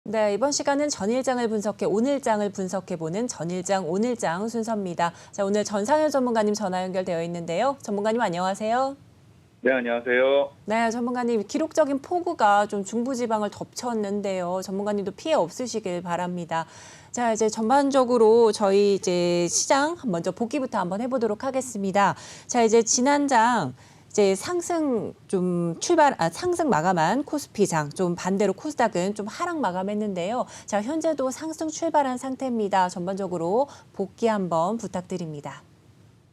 네, 이번 시간은 전일장을 분석해 오늘장을 분석해보는 전일장 오늘장 순서입니다. 자, 오늘 전상현 전문가님 전화 연결되어 있는데요. 전문가님 안녕하세요. 네, 안녕하세요. 네, 전문가님 기록적인 폭우가 좀 중부지방을 덮쳤는데요. 전문가님도 피해 없으시길 바랍니다. 자, 이제 전반적으로 저희 이제 시장 먼저 복귀부터 한번 해보도록 하겠습니다. 자, 이제 지난장 이제 상승 상승 마감한 코스피장, 좀 반대로 코스닥은 좀 하락 마감했는데요. 자, 현재도 상승 출발한 상태입니다. 전반적으로 복귀 한번 부탁드립니다.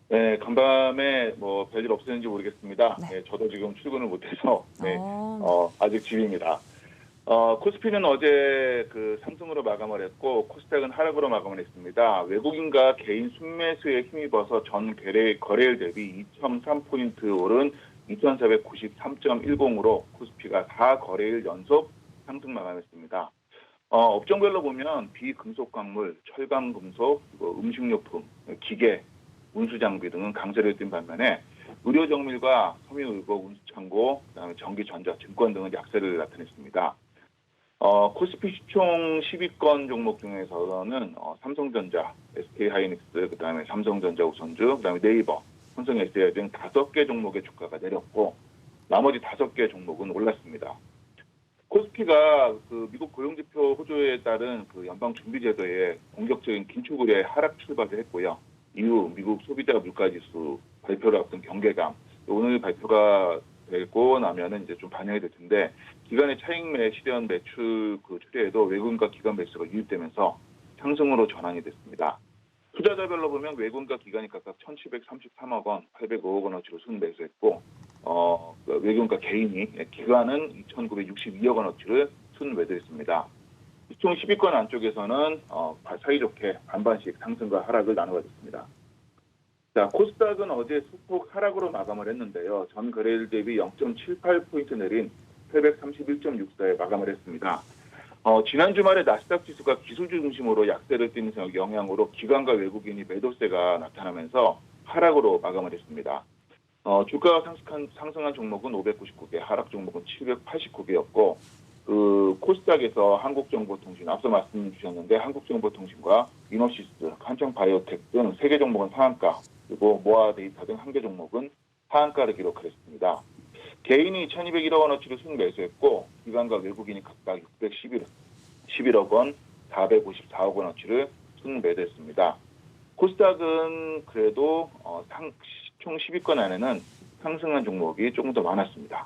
네, 간밤에 뭐 별일 없었는지 모르겠습니다. 네. 네, 저도 지금 출근을 못해서 어. 아직 집입니다. 코스피는 어제 그 상승으로 마감을 했고 코스닥은 하락으로 마감을 했습니다. 외국인과 개인 순매수에 힘입어서 전 거래일 대비 2.3포인트 오른 2,493.10으로 코스피가 4거래일 연속 상승 마감했습니다. 업종별로 보면 비금속광물, 철강금속, 그리고 음식료품, 기계, 운수장비 등은 강세를 띈 반면에 의료정밀과 섬유의복, 운수창고, 그다음에 전기전자, 증권 등은 약세를 나타냈습니다. 코스피 시총 10위권 종목 중에서는 삼성전자, SK하이닉스, 그다음에 삼성전자 우선주, 그다음에 네이버, 삼성 SDI 등 5개 종목의 주가가 내렸고 나머지 5개 종목은 올랐습니다. 코스피가 그 미국 고용지표 호조에 따른 그 연방준비제도의 공격적인 긴축 우려에 하락 출발을 했고요. 이후 미국 소비자 물가지수 발표를 앞둔 경계감, 오늘 발표가 되고 나면은 이제 좀 반영이 될 텐데 기간의 차익매 실현 매출 그 추이에도 외국인과 기관 매수가 유입되면서 상승으로 전환이 됐습니다. 투자자별로 보면 외국인과 기관이 각각 1,733억 원, 805억 원어치로 순매수했고 외국인과 개인이 기관은 2,962억 원어치를 순매도했습니다. 시총 10위권 안쪽에서는 사이좋게 반반씩 상승과 하락을 나눠가졌습니다. 자, 코스닥은 어제 소폭 하락으로 마감을 했는데요. 전 거래일 대비 0.78포인트 내린 831.64에 마감을 했습니다. 지난 주말에 나스닥 지수가 기술주 중심으로 약세를 띠는 영향으로 기관과 외국인이 매도세가 나타나면서 하락으로 마감을 했습니다. 주가가 상승한 종목은 599개, 하락 종목은 789개였고 그 코스닥에서 한국정보통신, 앞서 말씀 주셨는데 한국정보통신과 이노시스, 한창바이오텍 등 3개 종목은 상한가, 그리고 모아데이터 등 1개 종목은 하한가를 기록했습니다. 개인이 1,201억 원어치를 순매수했고 기관과 외국인이 각각 611억 원, 454억 원어치를 순매도했습니다. 코스닥은 그래도 총 10위권 안에는 상승한 종목이 조금 더 많았습니다.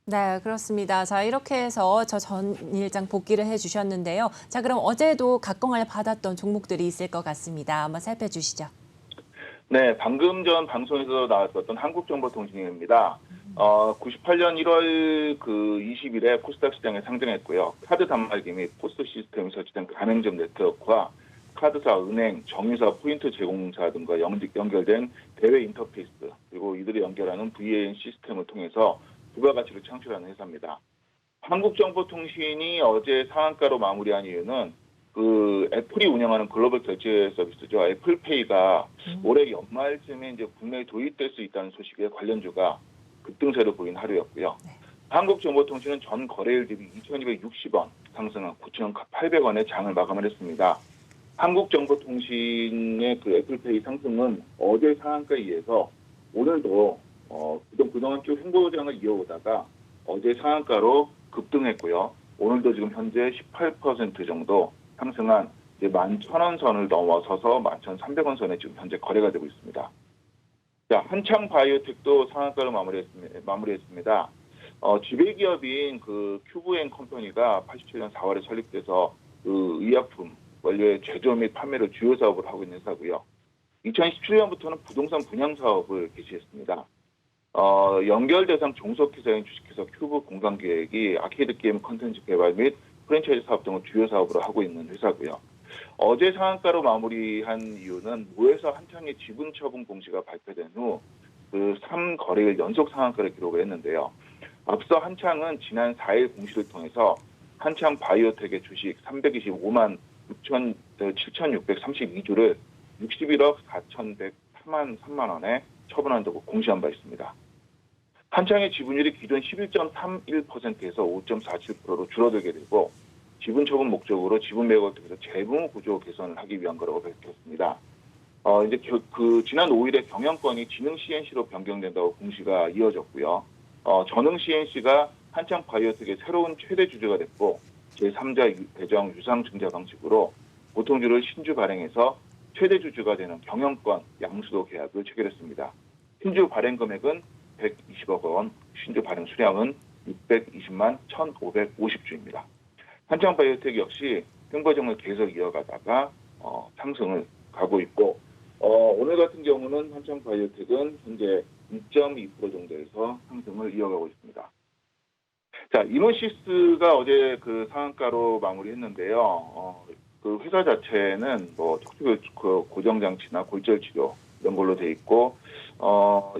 네, 그렇습니다. 자, 이렇게 해서 저 전일장 복귀를 해주셨는데요. 자, 그럼 어제도 각광을 받았던 종목들이 있을 것 같습니다. 한번 살펴주시죠. 네, 방금 전 방송에서 나왔었던 한국정보통신입니다. 98년 1월 그 20일에 코스닥 시장에 상장했고요. 카드 단말기 및 포스 시스템이 설치된 가맹점 네트워크와 카드사, 은행, 정유사, 포인트 제공사 등과 연결된 대외 인터페이스, 그리고 이들을 연결하는 VAN 시스템을 통해서 부가가치를 창출하는 회사입니다. 한국정보통신이 어제 상한가로 마무리한 이유는 그 애플이 운영하는 글로벌 결제 서비스죠. 애플페이가 올해 연말쯤에 이제 국내에 도입될 수 있다는 소식에 관련주가 급등세를 보인 하루였고요. 네. 한국정보통신은 전 거래일 대비 2,260원 상승한 9,800원의 장을 마감을 했습니다. 한국정보통신의 그 애플페이 상승은 어제 상한가에 의해서 오늘도 그동안 쭉 횡보장을 이어오다가 어제 상한가로 급등했고요. 오늘도 지금 현재 18% 정도 상승한 이제 11,000원 선을 넘어서서 11,300원 선에 지금 현재 거래가 되고 있습니다. 자, 한창바이오텍도 상한가로 마무리했습니다. 지배기업인 그 큐브엔 컴퍼니가 87년 4월에 설립돼서 그 의약품 원료의 제조 및 판매를 주요 사업으로 하고 있는 회사고요. 2017년부터는 부동산 분양 사업을 개시했습니다. 연결 대상 종속회사인 주식회사 큐브 공간기획이 아케이드 게임 콘텐츠 개발 및 프랜차이즈 사업 등을 주요 사업으로 하고 있는 회사고요. 어제 상한가로 마무리한 이유는 모에서 한창의 지분 처분 공시가 발표된 후 그 3거래일 연속 상한가를 기록을 했는데요. 앞서 한창은 지난 4일 공시를 통해서 한창 바이오텍의 주식 325만 7,632주를 61억 4,103만 원에 처분한다고 공시한 바 있습니다. 한창의 지분율이 기존 11.31%에서 5.47%로 줄어들게 되고 지분 처분 목적으로 지분 매각을 통해서 재무 구조 개선을 하기 위한 거라고 밝혔습니다. 이제 지난 5일에 경영권이 진흥 CNC로 변경된다고 공시가 이어졌고요. 전흥 CNC가 한창 바이오텍의 새로운 최대 주주가 됐고 제3자 배정 유상 증자 방식으로 보통주를 신주 발행해서 최대 주주가 되는 경영권 양수도 계약을 체결했습니다. 신주 발행 금액은 120억 원, 신주 발행 수량은 620만 1,550주입니다. 한창 바이오텍 역시 횡보정을 계속 이어가다가 상승을 가고 있고 오늘 같은 경우는 한창 바이오텍은 현재 2.2% 정도에서 상승을 이어가고 있습니다. 자, 이노시스가 어제 그 상한가로 마무리했는데요. 그 회사 자체는 뭐 척추 고정 장치나 골절 치료 이런 걸로 돼 있고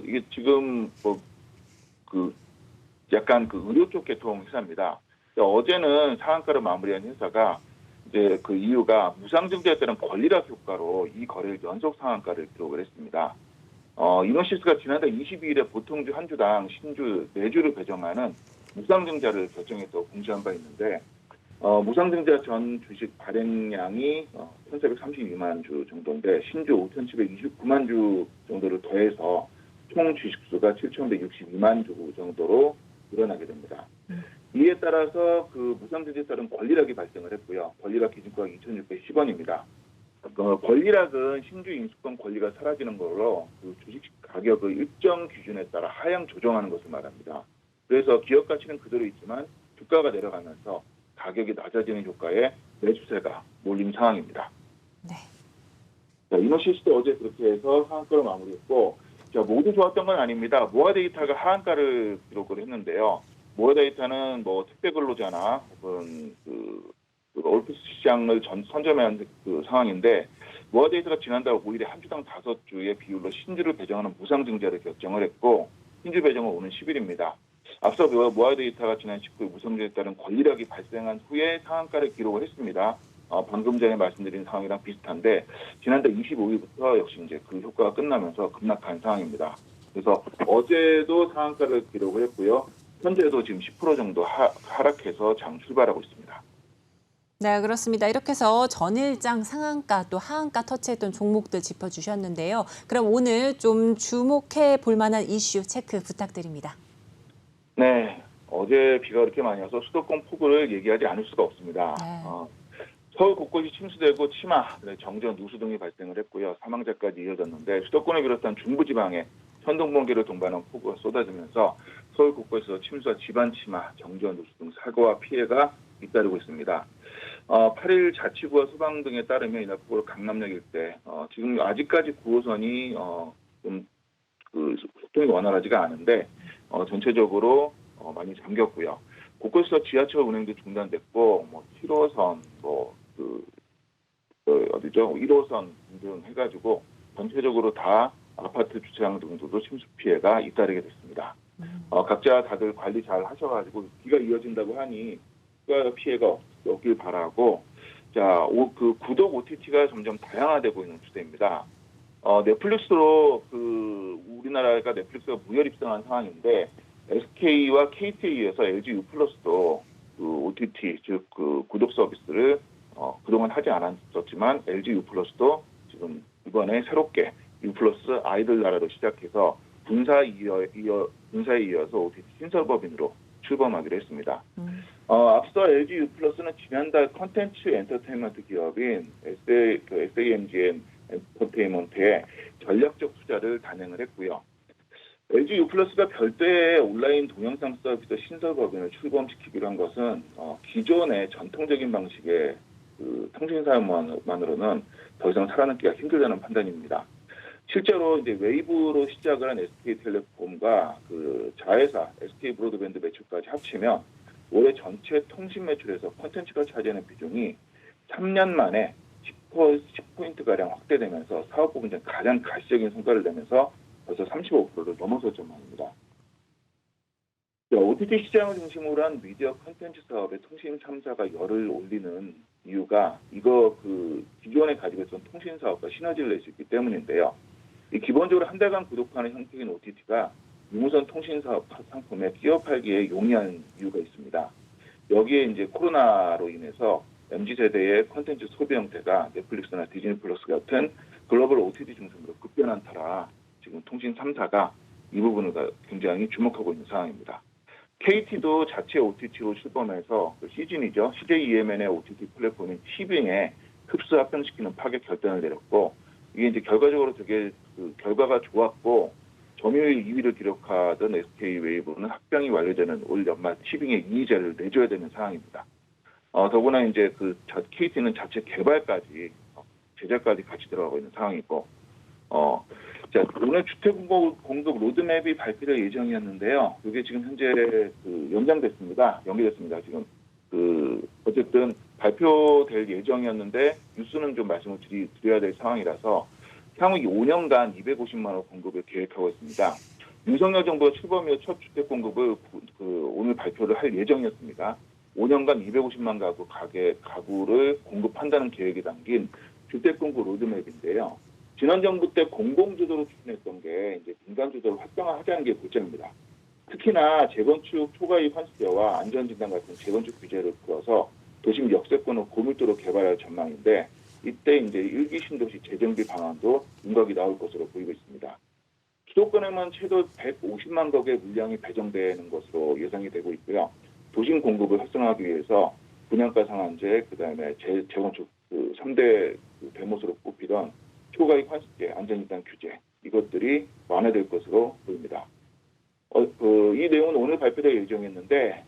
이게 지금 뭐 그 약간 그 의료 쪽 계통 회사입니다. 어제는 상한가로 마무리한 회사가 이제 그 이유가 무상증자에 따른 권리락 효과로 이 거래일 연속 상한가를 기록을 했습니다. 이노시스가 지난달 22일에 보통주 한 주당 신주 4주를 배정하는 무상증자를 결정해서 공시한 바 있는데 무상증자 전 주식 발행량이 1,432만 주 정도인데 신주 5,729만 주 정도를 더해서 총 주식수가 7,162만 주 정도로 늘어나게 됩니다. 이에 따라서 그 무상증자에 따른 권리락이 발생을 했고요. 권리락 기준가가 2,610원입니다. 권리락은 신주 인수권 권리가 사라지는 걸로 그 주식 가격의 일정 기준에 따라 하향 조정하는 것을 말합니다. 그래서 기업 가치는 그대로 있지만 주가가 내려가면서 가격이 낮아지는 효과에 매수세가 몰린 상황입니다. 네. 자, 이노시스도 어제 그렇게 해서 상한가로 마무리했고, 자, 모두 좋았던 건 아닙니다. 모아데이터가 하한가를 기록을 했는데요. 모아데이터는 뭐 택배 근로자나 혹은 그 올피스 시장을 선점한 그 상황인데 모아데이터가 지난달 5일에 한 주당 5주의 비율로 신주를 배정하는 무상증자를 결정을 했고 신주 배정은 오는 10일입니다. 앞서 모아데이터가 지난 19일 무상증자에 따른 권리락이 발생한 후에 상한가를 기록을 했습니다. 방금 전에 말씀드린 상황이랑 비슷한데 지난달 25일부터 역시 이제 그 효과가 끝나면서 급락한 상황입니다. 그래서 어제도 상한가를 기록을 했고요. 현재도 지금 10% 정도 하락해서 장 출발하고 있습니다. 네, 그렇습니다. 이렇게 해서 전일장 상한가 또 하한가 터치했던 종목들 짚어주셨는데요. 그럼 오늘 좀 주목해 볼 만한 이슈 체크 부탁드립니다. 네, 어제 비가 그렇게 많이 와서 수도권 폭우를 얘기하지 않을 수가 없습니다. 네. 서울 곳곳이 침수되고 치마, 정전, 누수 등이 발생을 했고요. 사망자까지 이어졌는데 수도권을 비롯한 중부지방에 천둥, 번개를 동반한 폭우가 쏟아지면서 서울 곳곳에서 침수와 집안 치마, 정전, 누수 등 사고와 피해가 잇따르고 있습니다. 8일 자치구와 소방 등에 따르면 이날 폭우로 강남역 일대 지금 아직까지 9호선이 좀 그 소통이 원활하지가 않은데 전체적으로 많이 잠겼고요. 곳곳에서 지하철 운행도 중단됐고 7호선 어디죠? 1호선 등 해가지고 전체적으로 다 아파트 주차장 등도 침수 피해가 잇따르게 됐습니다. 각자 다들 관리 잘 하셔가지고 비가 이어진다고 하니 피해가 없길 바라고 자, 그 구독 OTT가 점점 다양화되고 있는 추세입니다. 넷플릭스로 우리나라가 넷플릭스가 무혈 입성한 상황인데 SK와 KT에 이어서 LG U+도 그 OTT 즉 그 구독 서비스를 그동안 하지 않았었지만 LG U+도 지금 이번에 새롭게 U+ 아이들 나라로 시작해서 분사에 이어서 OTT 신설법인으로 출범하기로 했습니다. 앞서 LG U+는 지난달 컨텐츠 엔터테인먼트 기업인 SAMGN 엔터테인먼트에 전략적 투자를 단행을 했고요. LG U+가 별도의 온라인 동영상 서비스 신설법인을 출범시키기로 한 것은 기존의 전통적인 방식의 그 통신사만으로는 더 이상 살아남기가 힘들다는 판단입니다. 실제로 이제 웨이브로 시작을 한 SK텔레콤과 그 자회사 SK브로드밴드 매출까지 합치면 올해 전체 통신 매출에서 콘텐츠가 차지하는 비중이 3년 만에 10포인트가량 확대되면서 사업 부분 중 가장 가시적인 성과를 내면서 벌써 35%를 넘어설 전망입니다. OTT 시장을 중심으로 한 미디어 콘텐츠 사업의 통신 3사가 열을 올리는 이유가 이거 그 기존에 가지고 있던 통신 사업과 시너지를 낼 수 있기 때문인데요. 기본적으로 한 달간 구독하는 형태인 OTT가 유무선 통신 사업 상품에 끼워 팔기에 용이한 이유가 있습니다. 여기에 이제 코로나로 인해서 MZ세대의 콘텐츠 소비 형태가 넷플릭스나 디즈니 플러스 같은 글로벌 OTT 중심으로 급변한 터라 지금 통신 3사가 이 부분을 굉장히 주목하고 있는 상황입니다. KT도 자체 OTT로 출범해서 시즌이죠. CJ EMN의 OTT 플랫폼인 티빙에 흡수 합병시키는 파격 결단을 내렸고, 이게 이제 결과적으로 되게 결과가 좋았고, 점유율 2위를 기록하던 SK웨이브는 합병이 완료되는 올 연말 티빙에 이의제를 내줘야 되는 상황입니다. 더구나 이제 KT는 자체 개발까지 제작까지 같이 들어가고 있는 상황이고, 자, 오늘 주택 공급 로드맵이 발표될 예정이었는데요. 이게 지금 현재 연기됐습니다. 지금 어쨌든 발표될 예정이었는데 뉴스는 좀 말씀을 드려야 될 상황이라서 향후 5년간 250만 호 공급을 계획하고 있습니다. 윤석열 정부가 출범 이후 첫 주택 공급을 오늘 발표를 할 예정이었습니다. 5년간 250만 가구를 공급한다는 계획이 담긴 주택 공급 로드맵인데요. 지난 정부 때 공공주도로 추진했던 게 이제 민간주도로 활성화하자는 게 골자입니다. 특히나 재건축 초과이익 환수제와 안전진단 같은 재건축 규제를 풀어서 도심 역세권을 고밀도로 개발할 전망인데, 이때 이제 1기 신도시 재정비 방안도 윤곽이 나올 것으로 보이고 있습니다. 수도권에만 최소 150만 가구의 물량이 배정되는 것으로 예상이 되고 있고요. 도심 공급을 활성화하기 위해서 분양가 상한제, 그다음에 재건축 3대 대못으로 꼽히던 초과이익 환수제, 안전진단 규제, 이것들이 완화될 것으로 보입니다. 이 내용은 오늘 발표될 예정이었는데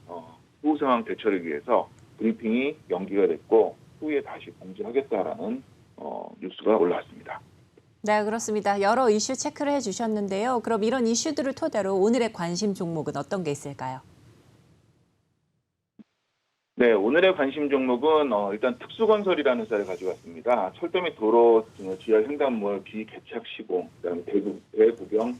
후후 상황 대처를 위해서 브리핑이 연기가 됐고 후에 다시 공지하겠다라는 뉴스가 올라왔습니다. 네, 그렇습니다. 여러 이슈 체크를 해주셨는데요. 그럼 이런 이슈들을 토대로 오늘의 관심 종목은 어떤 게 있을까요? 네, 오늘의 관심 종목은 일단 특수건설이라는 회사를 가져왔습니다. 철도 및 도로 지하 횡단물 비개착 시공, 그다음에 대구경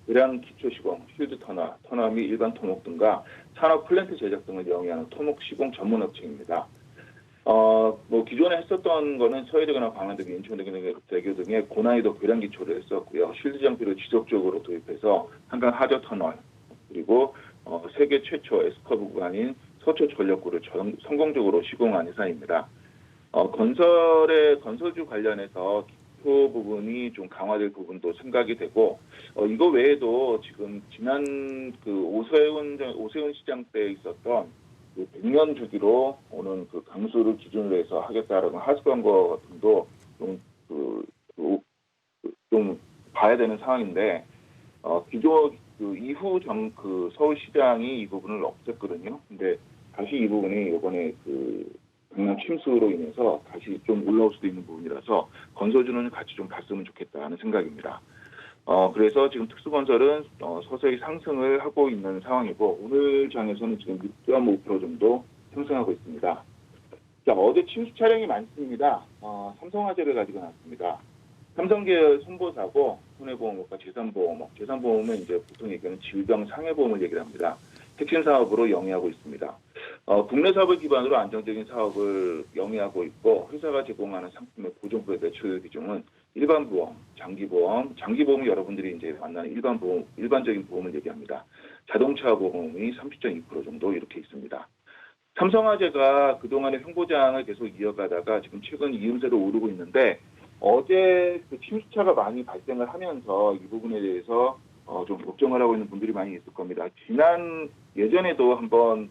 의량 기초 시공, 쉴드 터널 및 일반 토목 등과 산업 플랜트 제작 등을 영위하는 토목 시공 전문 업체입니다. 기존에 했었던 거는 서해대교나 광안대교, 인천대교 등의 고난이도 교량 기초를 했었고요. 쉴드 장비를 지속적으로 도입해서 한강 하저 터널, 그리고 세계 최초 S커브 구간인 서초 전력구를 성공적으로 시공한 회사입니다. 건설주 관련해서 기초 부분이 좀 강화될 부분도 생각이 되고, 이거 외에도 지금 지난 오세훈 시장 때 있었던 100년 주기로 오는 강수를 기준으로 해서 하겠다라는 하수관거 등도 좀 봐야 되는 상황인데, 기존 이후 서울시장이 이 부분을 없앴거든요. 근데 다시 이 부분이 이번에 강남 침수로 인해서 다시 좀 올라올 수도 있는 부분이라서 건설주는 같이 좀 봤으면 좋겠다는 생각입니다. 그래서 지금 특수건설은 서서히 상승을 하고 있는 상황이고, 오늘 장에서는 지금 6.5% 정도 상승하고 있습니다. 자, 어제 침수 차량이 많습니다. 삼성화재를 가지고 나왔습니다. 삼성계열 손보사고 손해보험업과 재산보험업. 재산보험은 이제 보통 얘기하는 질병 상해보험을 얘기를 합니다. 핵심 사업으로 영위하고 있습니다. 국내 사업을 기반으로 안정적인 사업을 영위하고 있고, 회사가 제공하는 상품의 보존부의 매출 비중은 일반 보험, 장기보험은 여러분들이 이제 만나는 일반적인 보험을 얘기합니다. 자동차 보험이 30.2% 정도 이렇게 있습니다. 삼성화재가 그동안의 횡보장을 계속 이어가다가 지금 최근 이음새로 오르고 있는데, 어제 침수차가 많이 발생을 하면서 이 부분에 대해서 좀 걱정을 하고 있는 분들이 많이 있을 겁니다. 예전에도 한번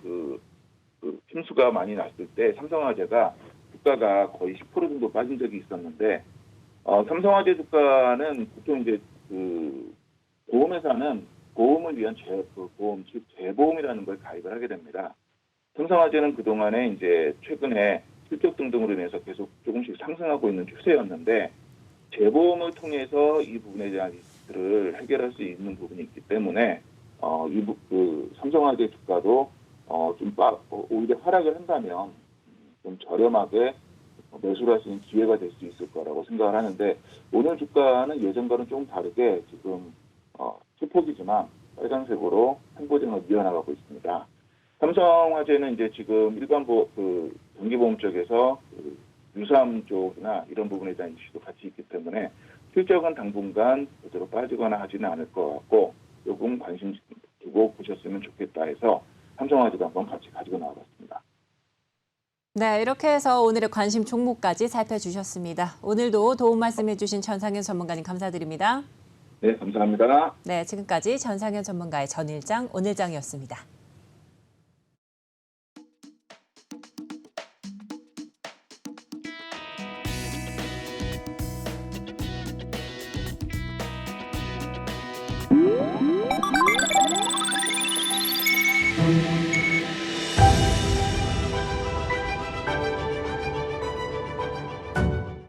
침수가 많이 났을 때 삼성화재가 주가가 거의 10% 정도 빠진 적이 있었는데, 삼성화재 주가는 보통 이제 보험회사는 보험을 위한 보험, 즉 재보험이라는 걸 가입을 하게 됩니다. 삼성화재는 그동안에 이제 최근에 실적 등등으로 인해서 계속 조금씩 상승하고 있는 추세였는데, 재보험을 통해서 이 부분에 대한 리스크를 해결할 수 있는 부분이 있기 때문에 삼성화재 주가도 오히려 하락을 한다면 좀 저렴하게 매수를 할 수 있는 기회가 될 수 있을 거라고 생각을 하는데, 오늘 주가는 예전과는 좀 다르게 지금 소폭이지만 빨간색으로 횡보장을 이어나가고 있습니다. 삼성화재는 이제 지금 일반 전기보험 쪽에서 유사암 쪽이나 이런 부분에 대한 이슈도 같이 있기 때문에 실적은 당분간 그대로 빠지거나 하지는 않을 것 같고, 요금 관심 두고 보셨으면 좋겠다 해서 삼성화재도 한번 같이 가지고 나와봤습니다. 네, 이렇게 해서 오늘의 관심 종목까지 살펴주셨습니다. 오늘도 도움 말씀해주신 전상현 전문가님 감사드립니다. 네, 감사합니다. 네, 지금까지 전상현 전문가의 전일장 오늘장이었습니다.